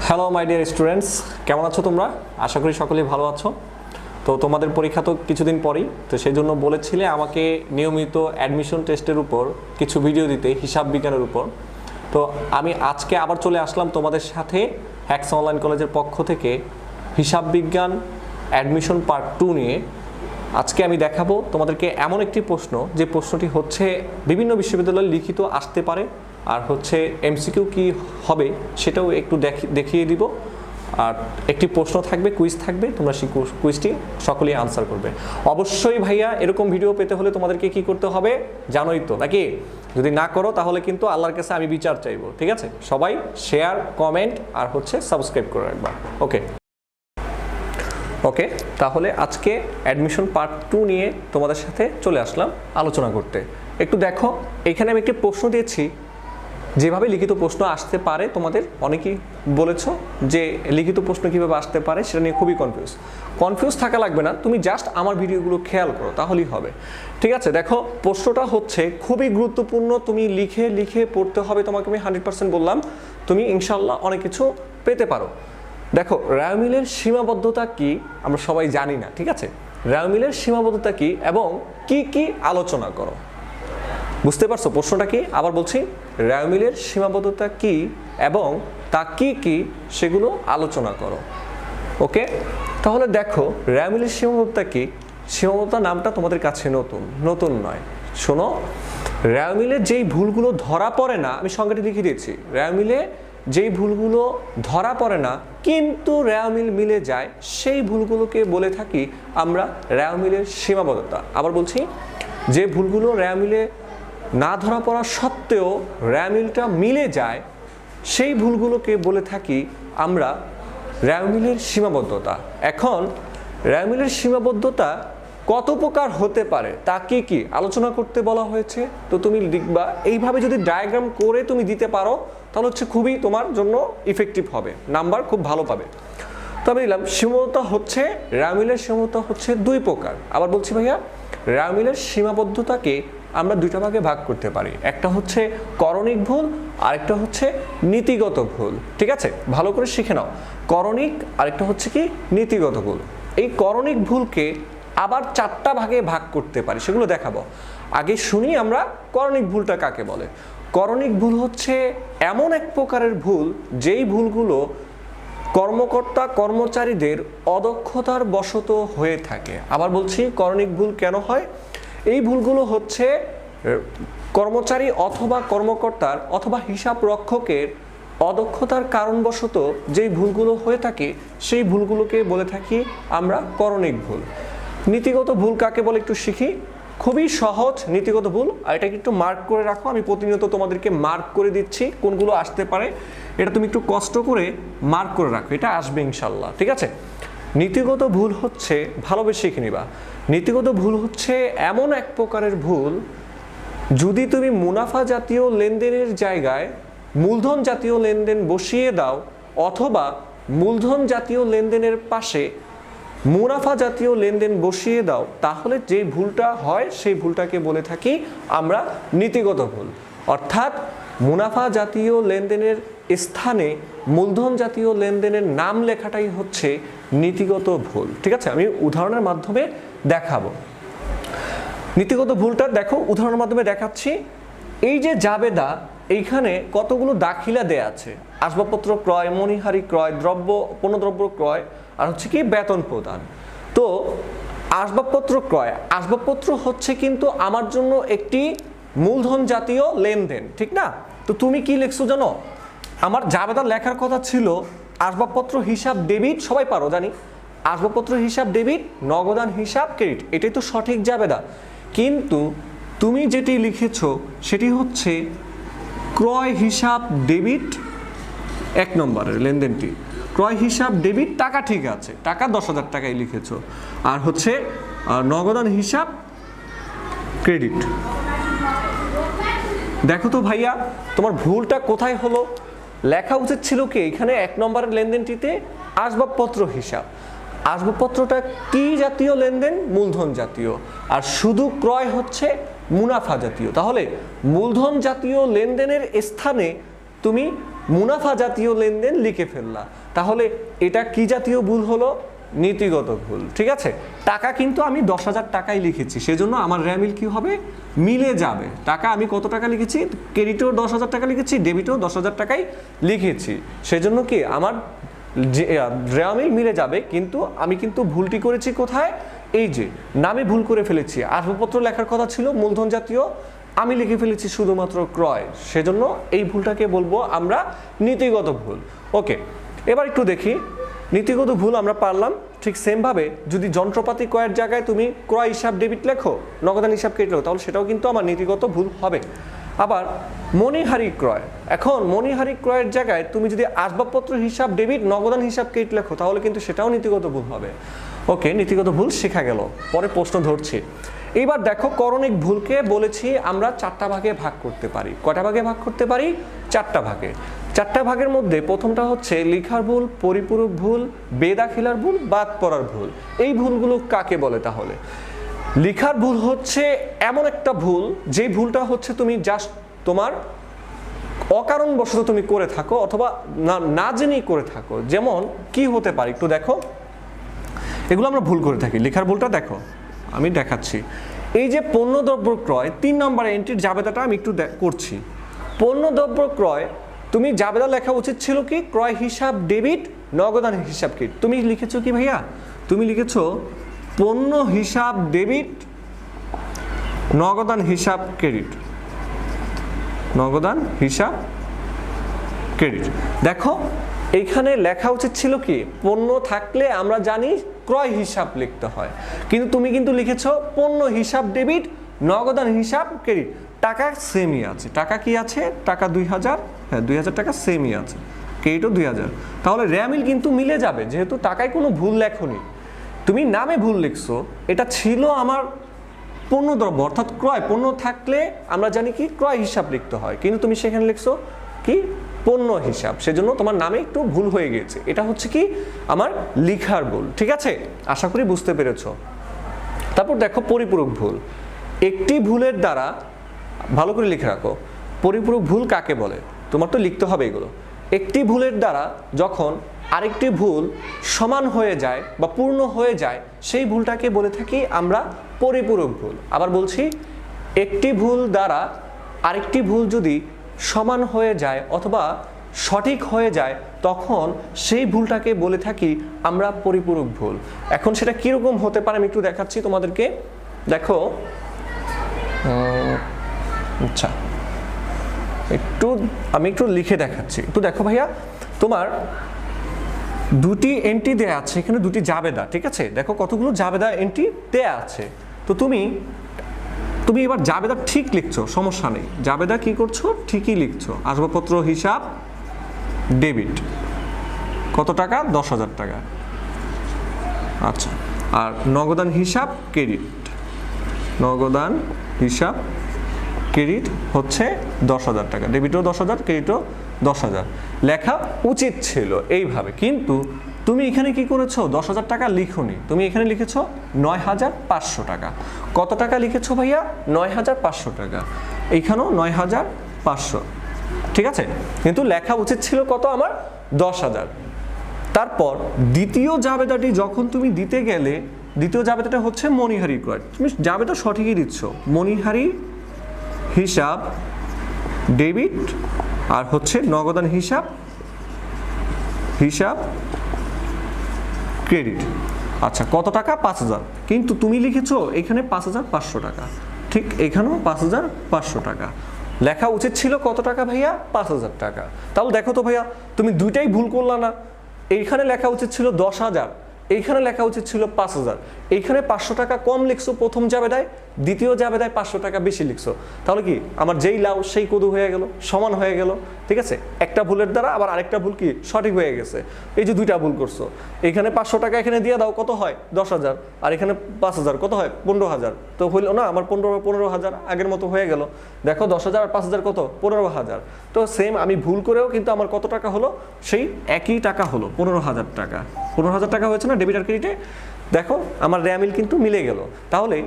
Hello my dear students, কেমন আছো তোমরা? আশা করি সকলেই ভালো আছো। তো তোমাদের পরীক্ষা তো কিছুদিন পরেই, তো সেই জন্য বলেছিলে আমাকে নিয়মিত অ্যাডমিশন টেস্টের উপর কিছু ভিডিও দিতে, হিসাব বিজ্ঞানের উপর। তো আমি আজকে আবার চলে আসলাম তোমাদের সাথে হ্যাক্স অনলাইন কলেজের পক্ষ থেকে হিসাব বিজ্ঞান অ্যাডমিশন পার্ট 2 নিয়ে। আজকে আমি দেখাবো তোমাদেরকে এমন একটি প্রশ্ন, যে প্রশ্নটি হচ্ছে বিভিন্ন বিশ্ববিদ্যালয়ে লিখিত আসতে পারে, আর হচ্ছে এমসিকিউ কি হবে সেটাও একটু দেখিয়ে দিব। আর একটি প্রশ্ন থাকবে, কুইজ থাকবে, তোমরা সেই কুইজটি সকলেই আনসার করবে। অবশ্যই ভাইয়া এরকম ভিডিও পেতে হলে তোমাদেরকে কি করতে হবে জানোই তো, নাকি? যদি না করো তাহলে কিন্তু আল্লাহর কাছে আমি বিচার চাইবো। ঠিক আছে, সবাই শেয়ার, কমেন্ট আর হচ্ছে সাবস্ক্রাইব করে রাখবা। ওকে, তাহলে আজকে অ্যাডমিশন পার্ট 2 নিয়ে তোমাদের সাথে চলে আসলাম আলোচনা করতে। একটু দেখো, এখানে আমি একটি প্রশ্ন দিয়েছি, যেভাবে লিখিত প্রশ্ন আসতে পারে। তোমাদের অনেকেই বলেছো যে লিখিত প্রশ্ন কীভাবে আসতে পারে সেটা নিয়ে খুবই কনফিউজ থাকা লাগবে না, তুমি জাস্ট আমার ভিডিওগুলো খেয়াল করো তাহলেই হবে। ঠিক আছে, দেখো প্রশ্নটা হচ্ছে খুবই গুরুত্বপূর্ণ, তুমি লিখে পড়তে হবে। তোমাকে আমি 100% বললাম, তুমি ইনশাল্লাহ অনেক কিছু পেতে পারো। দেখো, রায়োমিলের সীমাবদ্ধতা কি আমরা সবাই জানি না। ঠিক আছে, রায়োমিলের সীমাবদ্ধতা কি এবং কি আলোচনা করো। বুঝতে পারছো প্রশ্নটা কি? আবার বলছি, রায়োমিলের সীমাবদ্ধতা কি এবং তা কি সেগুলো আলোচনা করো। ওকে, তাহলে দেখো রায়োমিলের সীমাবদ্ধতা কি। সীমাবদ্ধতা নামটা তোমাদের কাছে নতুন নয়। শোনো, রায়োমিলের যেই ভুলগুলো ধরা পড়ে না, আমি সংজ্ঞাটি লিখে দিয়েছি। রায়োমিলে যেই ভুলগুলো ধরা পড়ে না কিন্তু রায়োমিল মিলে যায়, সেই ভুলগুলোকে বলে থাকি আমরা রায়োমিলের সীমাবদ্ধতা। আবার বলছি, যে ভুলগুলো রায়োমিলে না ধরা পড়া সত্ত্বেও রায়োমিলটা মিলে যায়, সেই ভুলগুলোকে বলে থাকি আমরা রায়োমিলের সীমাবদ্ধতা। এখন রায়োমিলের সীমাবদ্ধতা কত প্রকার হতে পারে তা কি আলোচনা করতে বলা হয়েছে। তো তুমি লিখবা, এইভাবে যদি ডায়াগ্রাম করে তুমি দিতে পারো তাহলে হচ্ছে খুবই তোমার জন্য ইফেক্টিভ হবে, নাম্বার খুব ভালো পাবে। তো আমি দিলাম সীমাবদ্ধতা হচ্ছে, রায়োমিলের সীমাবদ্ধতা হচ্ছে 2 প্রকার। আবার বলছি ভাইয়া, রায়োমিলের সীমাবদ্ধতাকে আমরা 2টা ভাগে ভাগ করতে পারি। একটা হচ্ছে করণিক ভুল, আরেকটা হচ্ছে নীতিগত ভুল। ঠিক আছে, ভালো করে শিখে নাও। করণিক, আরেকটা হচ্ছে কি নীতিগত ভুল। এই করণিক ভুলকে আবার 4টা ভাগে ভাগ করতে পারি, সেগুলো দেখাবো। আগে শুনি আমরা করণিক ভুলটা কাকে বলে। করণিক ভুল হচ্ছে এমন এক প্রকারের ভুল যেই ভুলগুলো কর্মকর্তা কর্মচারীদের অদক্ষতার বশত হয়ে থাকে। আবার বলছি, করণিক ভুল কেন হয়? এই ভুলগুলো হচ্ছে কর্মচারী অথবা কর্মকর্তার অথবা হিসাব রক্ষকের অদক্ষতার কারণবশত যেই ভুলগুলো হয়ে থাকে, সেই ভুলগুলোকে বলে থাকি আমরা করণিক ভুল। নীতিগত ভুল কাকে বলে একটু শিখি। খুবই সহজ নীতিগত ভুল, আর এটাকে একটু মার্ক করে রাখো। আমি প্রতিনিয়ত তোমাদেরকে মার্ক করে দিচ্ছি কোনগুলো আসতে পারে, এটা তুমি একটু কষ্ট করে মার্ক করে রাখো, এটা আসবে ইনশাল্লাহ। ঠিক আছে, নীতিগত ভুল হচ্ছে, ভালোবেসে শিখে নিবা। নীতিগত ভুল হচ্ছে এমন এক প্রকারের ভুল, যদি তুমি মুনাফা জাতীয় লেনদেনের জায়গায় মূলধন জাতীয় লেনদেন বসিয়ে দাও, অথবা মূলধন জাতীয় লেনদেনের পাশে মুনাফা জাতীয় লেনদেন বসিয়ে দাও, তাহলে যে ভুলটা হয় সেই ভুলটাকে বলে থাকি আমরা নীতিগত ভুল। অর্থাৎ মুনাফা জাতীয় লেনদেনের স্থানে মূলধন জাতীয় লেনদেনের নাম লেখাটাই হচ্ছে নীতিগত ভুল। ঠিক আছে, আমি উদাহরণের মাধ্যমে দেখাবো। নীতিগত ভুলটা দেখো, উদাহরণের মাধ্যমে দেখাচ্ছি। এই যে জাবেদা, এইখানে কতগুলো দাখিলা দেয়া আছে, আসবাবপত্র ক্রয়, মণিহারি ক্রয়, পণ্যদ্রব্য ক্রয়, আর হচ্ছে কি বেতন প্রদান। তো আসবাবপত্র ক্রয়, আসবাবপত্র হচ্ছে কিন্তু আমার জন্য একটি মূলধন জাতীয় লেনদেন, ঠিক না? তো তুমি কি লিখছো জানো? আমার জাবেদা লেখার কথা ছিল আসবাবপত্র হিসাব ডেবিট, সবাই পারো জানি, আসবাবপত্র হিসাব ডেবিট, নগদান হিসাব ক্রেডিট, এটাই তো সঠিক জাবেদা। কিন্তু তুমি যেটি লিখেছো সেটি হচ্ছে ক্রয় হিসাব ডেবিট, 1 নম্বরের লেনদেনটি ক্রয় হিসাব ডেবিট, টাকা ঠিক আছে, টাকা 10,000 টাকাই লিখেছো, আর হচ্ছে নগদান হিসাব ক্রেডিট। দেখো তো ভাইয়া, তোমার ভুলটা কোথায় হলো? লেখা উচিত ছিল কি এখানে 1 নম্বরের লেনদেনটিতে আসবাবপত্র হিসাব। আসবাবপত্রটা কি জাতীয় লেনদেন? মূলধন জাতীয়। আর শুধু ক্রয় হচ্ছে মুনাফা জাতীয়। তাহলে মূলধন জাতীয় লেনদেনের স্থানে তুমি মুনাফা জাতীয় লেনদেন লিখে ফেললা, তাহলে এটা কি জাতীয় ভুল হলো? নীতিগত ভুল। ঠিক আছে, টাকা কিন্তু আমি 10,000 টাকাই লিখেছি, সেজন্য আমার রেমিল কি হবে? মিলে যাবে। টাকা আমি কত টাকা লিখেছি? ক্রেডিটেও 10,000 টাকা লিখেছি, ডেবিটেও 10,000 টাকাই লিখেছি, সেজন্য কি আমার রেমিল মিলে যাবে। কিন্তু আমি কিন্তু ভুলটি করেছি কোথায়? এই যে নামে ভুল করে ফেলেছি। আসবাবপত্র লেখার কথা ছিল মূলধন জাতীয়, আমি লিখে ফেলেছি শুধুমাত্র ক্রয়, সেজন্য এই ভুলটাকে বলবো আমরা নীতিগত ভুল। ওকে, এবার একটু দেখি নীতিগত ভুল আমরা পারলাম। ঠিক সেমভাবে যদি যন্ত্রপাতি ক্রয়ের জায়গায় তুমি ক্রয় হিসাব ডেবিট লেখো, নগদান হিসাব ক্রেডিট লেখো, তাহলে সেটাও কিন্তু আমার নীতিগত ভুল হবে। আবার মণিহারি ক্রয়, এখন মণিহারি ক্রয়ের জায়গায় তুমি যদি আসবাবপত্র হিসাব ডেবিট, নগদান হিসাব ক্রেডিট লেখো, তাহলে কিন্তু সেটাও নীতিগত ভুল হবে। ওকে, নীতিগত ভুল শেখা গেল। পরে প্রশ্ন ধরছি। এইবার দেখো, করণিক ভুলকে বলেছি আমরা 4টা ভাগে ভাগ করতে পারি। কয়টা ভাগে ভাগ করতে পারি? 4টা ভাগে। 4টা ভাগের মধ্যে প্রথমটা হচ্ছে লিখার ভুল, পরিপূরক ভুল, বেদাখিলার ভুল, বাদ পড়ার ভুল। এই ভুলগুলো কাকে বলে? তাহলে লিখার ভুল হচ্ছে এমন একটা ভুল, যে ভুলটা হচ্ছে তুমি জাস্ট তোমার অকারণবশত তুমি করে থাকো, অথবা না জেনেই করে থাকো। যেমন কি হতে পারে একটু দেখো, এগুলো আমরা ভুল করে থাকি। লিখার ভুলটা দেখো, আমি দেখাচ্ছি। এই যে পণ্যদ্রব্য ক্রয়, 3 নম্বর এন্ট্রির জাবেদাটা আমি একটু করছি। পণ্যদ্রব্য ক্রয়, তুমি জাবেদা লেখা উচিত ছিল কি? ক্রয় হিসাব ডেবিট, নগদান হিসাব ক্রেডিট। তুমি লিখেছো কি ভাইয়া? তুমি লিখেছো পণ্য হিসাব ডেবিট, নগদান হিসাব ক্রেডিট, নগদান হিসাব ক্রেডিট। দেখো এইখানে লেখা উচিত ছিল কি? পণ্য থাকলে আমরা জানি ক্রয় হিসাব লিখতে হয়, কিন্তু তুমি কিন্তু লিখেছো পণ্য হিসাব ডেবিট, নগদান হিসাব ক্রেডিট। টাকা সেমই আছে। টাকা কি আছে? টাকা 2000, হ্যাঁ 2000 টাকা সেমই আছে, ক্রেডিটও 2000। তাহলে রেমিল কিন্তু মিলে যাবে, যেহেতু টাকায় কোনো ভুল লেখনি, তুমি নামে ভুল লিখছো। এটা ছিল আমার পণ্যদ্রব্য অর্থাৎ ক্রয়, পণ্য থাকলে আমরা জানি কি ক্রয় হিসাব লিখতে হয়, কিন্তু তুমি সেখানে লিখছো কি? পণ্য হিসাব, সেজন্য তোমার নামে একটু ভুল হয়ে গেছে। এটা হচ্ছে কি? আমার লিখার ভুল। ঠিক আছে, আশা করি বুঝতে পেরেছো। তারপর দেখো পরিপূরক ভুল। একটি ভুলের দ্বারা, ভালো করে লিখে রাখো, পরিপূরক ভুল কাকে বলে? তোমার তো লিখতে হবে এগুলো। একটি ভুলের দ্বারা যখন আরেকটি ভুল সমান হয়ে যায় বা পূর্ণ হয়ে যায়, সেই ভুলটাকে বলে থাকি আমরা পরিপূরক ভুল। আবার বলছি, একটি ভুল দ্বারা আরেকটি ভুল যদি সমান হয়ে যায় অথবা সঠিক হয়ে যায়, তখন সেই ভুলটাকে বলে থাকি আমরা পরিপূরক ভুল। এখন সেটা কীরকম হতে পারে আমি একটু দেখাচ্ছি তোমাদেরকে। দেখো, আচ্ছা আমি একটু লিখে দেখাচ্ছি। একটু দেখো ভাইয়া, তোমার দুটি এন্ট্রি দেয়া আছে, এখানে দুটি জাবেদা। ঠিক আছে, দেখো কতগুলো জাবেদা এন্ট্রি দেয়া আছে। তো তুমি এবার জাবেদা ঠিক লিখছো, সমস্যা নেই। জাবেদা কি করছো? ঠিকই লিখছো। আসবাবপত্র হিসাব ডেবিট, কত টাকা? 10,000 টাকা। আচ্ছা, আর নগদান হিসাব ক্রেডিট, নগদান হিসাব ক্রেডিট হচ্ছে 10,000 টাকা। ডেবিটও 10,000, ক্রেডিটও 10,000 লেখা উচিত ছিল এইভাবে, কিন্তু তুমি এখানে কি করেছো? 10,000 টাকা লিখোনি, তুমি এখানে লিখেছো 9,500 টাকা। কত টাকা লিখেছো ভাইয়া? 9,500 টাকা। এইখানেও 9,500। ঠিক আছে, কিন্তু লেখা উচিত ছিল কত? আমার 10,000। তারপর দ্বিতীয় জাবেদাটি যখন তুমি দিতে গেলে, দ্বিতীয় জাবেদাটা হচ্ছে মণিহারি ক্রয়। তুমি জাবেদা সঠিকই দিচ্ছ, মণিহারি হিসাব ডেবিট, আর হচ্ছে নগদান হিসাব ক্রেডিট। আচ্ছা, কত টাকা? 5,000। কিন্তু তুমি লিখেছো এখানে 5,500 টাকা, ঠিক এখানেও 5,500 টাকা। লেখা উচিত ছিল কত টাকা ভাইয়া? 5,000 টাকা। তাহলে দেখো তো ভাইয়া, তুমি দুইটাই ভুল করলা না? এইখানে লেখা উচিত ছিল 10,000, এইখানে লেখা উচিত ছিল 5,000। এইখানে 500 টাকা কম লিখছো প্রথম জাবেদায়, দ্বিতীয় জাবেদায় 500 টাকা বেশি লিখছো। তাহলে কি আমার যেই লাউ সেই কদু হয়ে গেল, সমান হয়ে গেল। ঠিক আছে, একটা ভুলের দ্বারা আবার আরেকটা ভুল কি সঠিক হয়ে গেছে। এই যে দুইটা ভুল করছো, এখানে 500 টাকা এখানে দিয়ে দাও, কত হয়? 10,000, আর এখানে 5,000, কত হয়? 15,000। তো হইল না আমার 15,000 আগের মতো হয়ে গেল। দেখো 10,000 আর 5,000 কত? 15,000। তো সেম আমি ভুল করেও কিন্তু আমার কত টাকা হলো? সেই একই টাকা হলো, 15,000 টাকা। 15,000 টাকা হয়েছে না ডেবিট আর ক্রেডিটে? দেখো আমার রেমিল কিন্তু মিলে গেল। তাহলে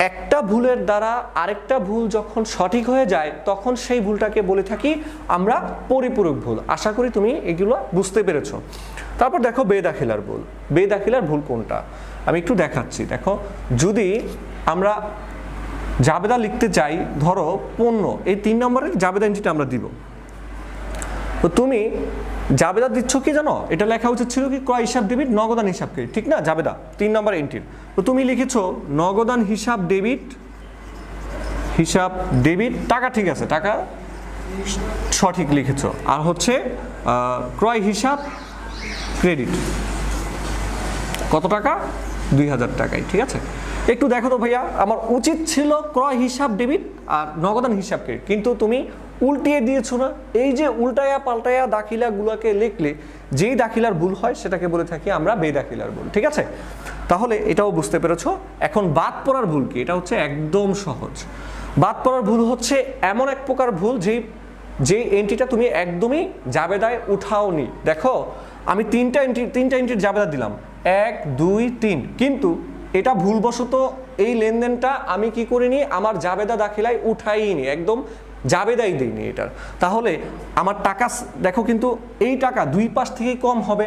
একটা ভুলের দ্বারা আরেকটা ভুল যখন সঠিক হয়ে যায় তখন সেই ভুলটাকে বলে থাকি আমরা পরিপূরক ভুল। আশা করি তুমি এগুলো বুঝতে পেরেছো। তারপর দেখো বেদাখিলার ভুল। বেদাখিলার ভুল কোনটা আমি একটু দেখাচ্ছি। দেখো, যদি আমরা জাবেদা লিখতে চাই, ধরো পণ্য, এই 3 নম্বরের জাবেদা এন্ট্রিটা আমরা দিব। তো তুমি জাবেদা দিচ্ছ কি জানো, এটা লেখা উচিত ছিল কি ক্রয় হিসাব ডেবিট নগদান হিসাব ক্রেডিট, ঠিক না? জাবেদা 3 নম্বর এন্ট্রির। তো তুমি লিখেছো নগদান হিসাব ডেবিট, হিসাব ডেবিট, টাকা ঠিক আছে, টাকা সঠিক লিখেছো। আর হচ্ছে ক্রয় হিসাব ক্রেডিট কত টাকা, 2000 টাকায়, ঠিক আছে? একটু দেখো তো ভাইয়া, আমার উচিত ছিল ক্রয় হিসাব ডেবিট আর নগদান হিসাব ক্রেডিট, কিন্তু তুমি উল্টিয়ে দিয়েছো না। এই যে উল্টায়া পাল্টায়া দাখিলাগুলোকে লিখলে যেই দাখিলার ভুল হয় সেটাকে বলে থাকি আমরা বেদাখিলার ভুল, ঠিক আছে? তাহলে এটাও বুঝতে পেরেছো। এখন বাদ পড়ার ভুল কি, এটা হচ্ছে একদম সহজ। বাদ পড়ার ভুল হচ্ছে এমন এক প্রকার ভুল যে এন্ট্রিটা তুমি একদমই জাবেদায় উঠাওনি। দেখো, আমি তিনটা এন্ট্রির জাবেদা দিলাম, 1 2 3, কিন্তু এটা ভুলবশত এই লেনদেনটা আমি কি করিনি, আমার জাবেদা দাখিলায় উঠাইনি, একদম জাবেদাই দিইনি এটার। তাহলে আমার টাকা দেখো, কিন্তু এই টাকা দুই পাশ থেকেই কম হবে,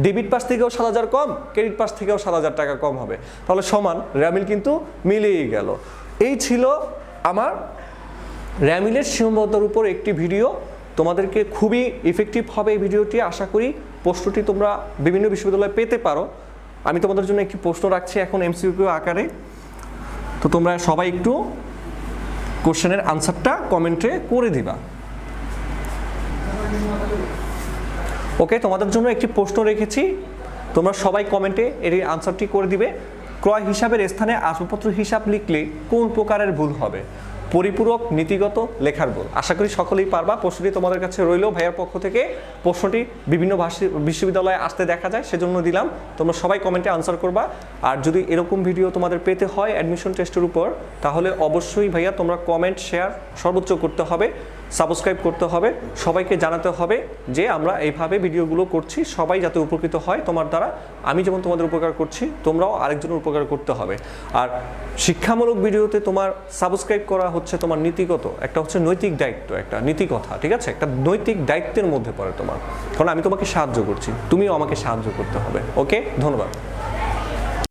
ডেবিট পাশ থেকেও 7,000 কম, ক্রেডিট পাশ থেকেও 7,000 টাকা কম হবে, তাহলে সমান র্যামিল কিন্তু মিলেই গেল। এই ছিল আমার র্যামিলের সীমাবদ্ধতার উপর একটি ভিডিও। তোমাদেরকে খুবই ইফেক্টিভ হবে এই ভিডিওটি। আশা করি প্রশ্নটি তোমরা বিভিন্ন বিশ্ববিদ্যালয়ে পেতে পারো। আমি তোমাদের জন্য একটি প্রশ্ন রাখছি এখন এমসিকিউ আকারে, তো তোমরা সবাই একটু কোশ্চেনের আনসারটা কমেন্টে করে দিবা। ওকে, তোমাদের জন্য একটি প্রশ্ন রেখেছি, তোমরা সবাই কমেন্টে এর আনসারটি করে দিবে। ক্রয় হিসাবের স্থানে আসবাবপত্র হিসাব লিখলে কোন প্রকারের ভুল হবে? পরিপূরক, নীতিগত, লেখার ভুল। আশা করি সকলেই পারবা। প্রশ্নটি তোমাদের কাছে রইল ভাইয়ার পক্ষ থেকে। প্রশ্নটি বিভিন্ন বিশ্ববিদ্যালয়ে আসতে দেখা যায়, সেজন্য দিলাম। তোমরা সবাই কমেন্টে আনসার করবা। আর যদি এরকম ভিডিও তোমাদের পেতে হয় অ্যাডমিশন টেস্টের উপর, তাহলে অবশ্যই ভাইয়া তোমরা কমেন্ট, শেয়ার সর্বোচ্চ করতে হবে, সাবস্ক্রাইব করতে হবে, সবাইকে জানাতে হবে যে আমরা এইভাবে ভিডিওগুলো করছি, সবাই যাতে উপকৃত হয় তোমার দ্বারা। আমি যেমন তোমাদের উপকার করছি, তোমরাও আরেকজনের উপকার করতে হবে। আর শিক্ষামূলক ভিডিওতে তোমার সাবস্ক্রাইব করা হচ্ছে তোমার নীতিগত, একটা হচ্ছে নৈতিক দায়িত্ব, একটা নীতি কথা, ঠিক আছে? একটা নৈতিক দায়িত্বের মধ্যে পড়ে তোমার, কারণ আমি তোমাকে সাহায্য করছি, তুমিও আমাকে সাহায্য করতে হবে। ওকে, ধন্যবাদ।